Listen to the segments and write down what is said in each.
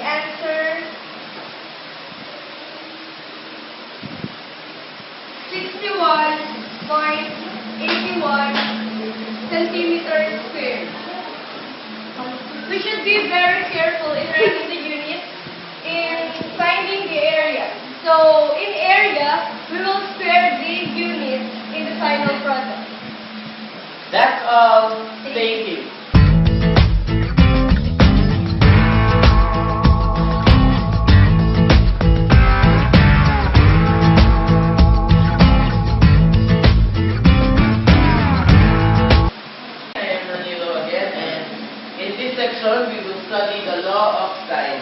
answer 61.81 centimeters squared. We should be very careful in writing the unit in finding the area. So, in area, we will square the unit in the final product. That's all. Thank you. I am Ranilo again, and in this section we will study the law of sine,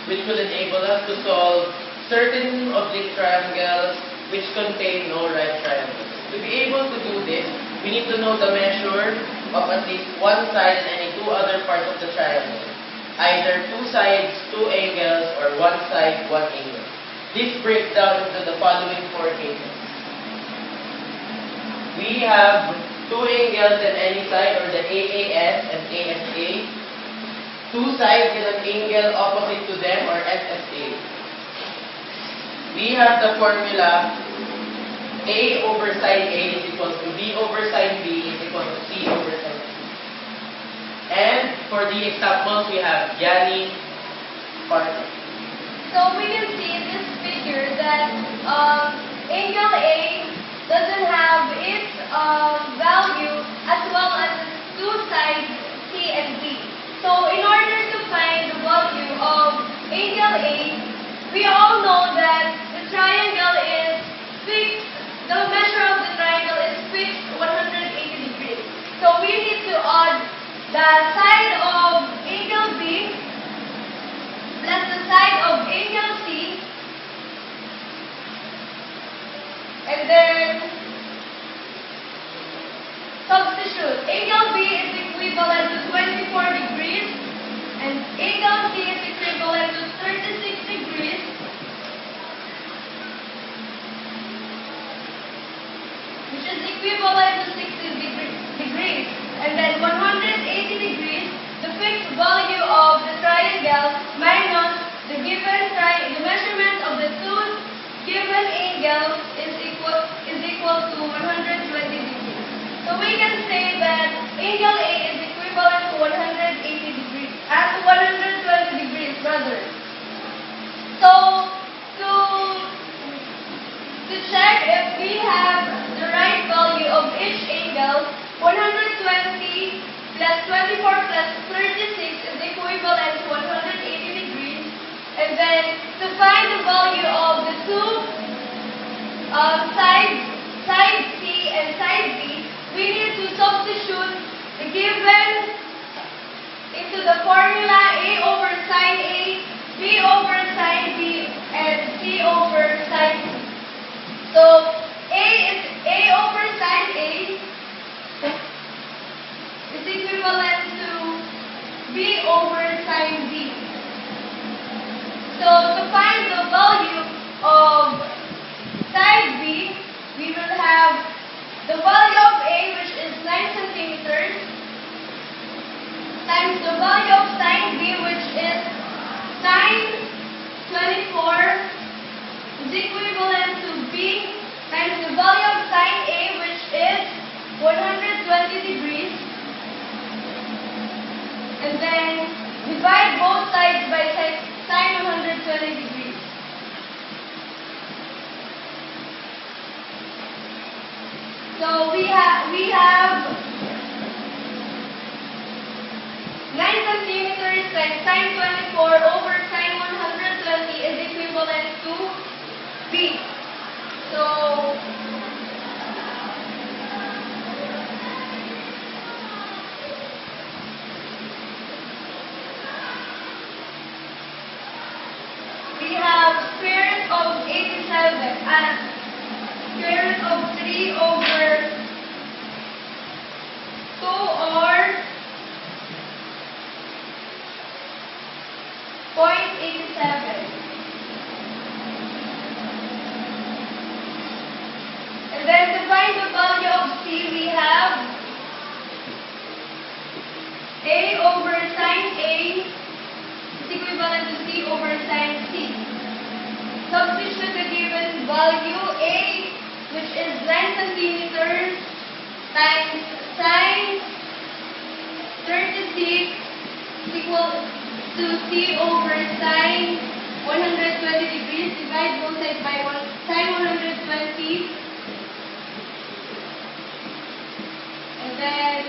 which will enable us to solve certain oblique triangles which contain no right triangles. To be able to do this, we need to know the measure of at least one side and any two other parts of the triangle. Either two sides, two angles, or one side, one angle. This breaks down into the following four cases. We have two angles in any side, or the AAS and ASA. Two sides with an angle opposite to them, or SSA. We have the formula A over sine A is equal to B over sine B is equal to C over sine C. And for the examples, we have Yanni, Party. So we can see in this figure that angle A doesn't have its value as well as its two sides C and B. So in order to find the value of angle A, we all know that the triangle is fixed, the measure of the triangle is fixed 180 degrees. So we need to add the side of angle B plus the side of angle C, and then substitute. Angle B is equivalent to 24 degrees, and angle C is equivalent to 36 degrees. Which is equivalent to 60 degrees. And then 180 degrees, the fixed value of the triangle minus the measurement of the two given angles is equal to 120 degrees. So we can say that angle A is equivalent to 180 degrees, to 120 degrees rather. So to check if we have the right value of each angle, 120 plus 24 plus 36 is equivalent to 180 degrees. And then to find the value of the two side C and side B, we need to substitute the given into the formula A over sine A, B over sine B, and C over sine C. So A over sine A is equivalent to B over sine B. So to find the value of side B, we will have the value of A, which is 9 centimeters, times the value of sine B, which is sine 24, is equivalent to B times the value of sine A, which is 120 degrees, and then divide both sides by sine 120 degrees. So we have 9 centimeters times sine 24 over sine 120 is equivalent to B. So we have square root of 87 and square root of 3 over 2, or 0.87. And then to find the value of C, we have A over sine A is equivalent to C over sine C. Substitute the given value A, which is 9 centimeters, times sine 36 is equal to C over sine 120 degrees. Divide both sides by sine 120. And then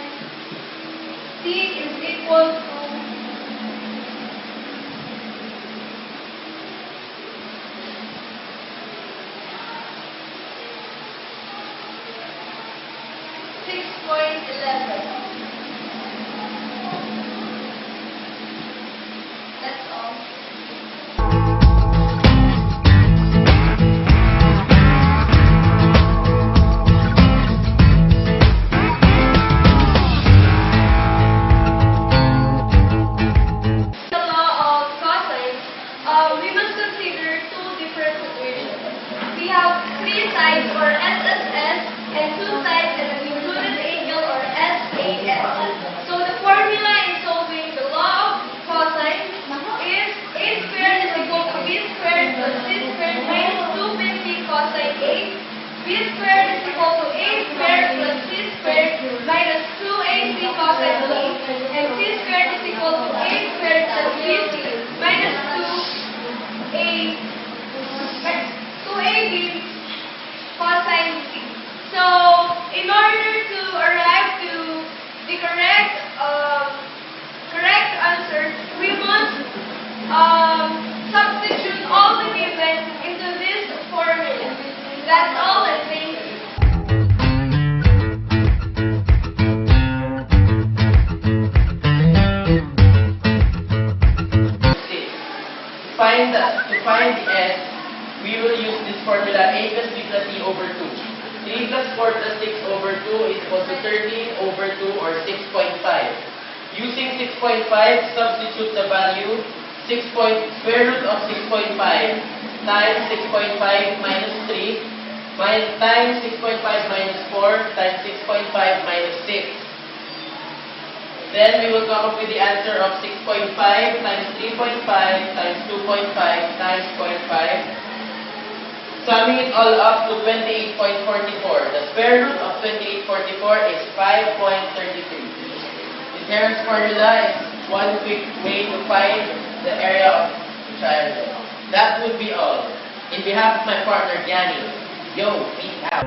C is equal to 6.11. That's all. The law of cosine, we must consider two different situations. We have three sides or SSS and two sides and an included angle or SAS. So the formula in solving the law of cosine is A squared is equal to B squared plus C squared minus 250 cosine A. B squared is equal to A squared plus C squared minus 2AC cosine B. And C squared is equal to A squared plus BC minus 2AB cosine C. So, in order to arrive to the correct answer, we must substitute all the given into this formula. That's all, and thank you. To find the S, we will use this formula A plus B plus C over 2. 3 plus 4 plus 6 over 2 is equal to 13 over 2 or 6.5. Using 6.5, substitute the value square root of 6.5 times 6.5 minus 3 times 6.5 minus 4 times 6.5 minus 6. Then we will come up with the answer of 6.5 times 3.5 times 2.5 times 0.5. Summing it all up to 28.44. The square root of 28.44 is 5.33. The Heron's formula is one quick way to find the area of triangle. That would be all. In behalf of my partner, Gianni, yo, peace out.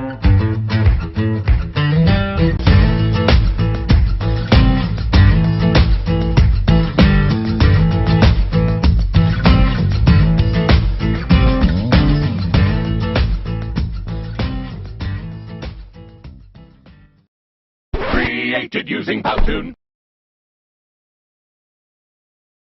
Created using Powtoon.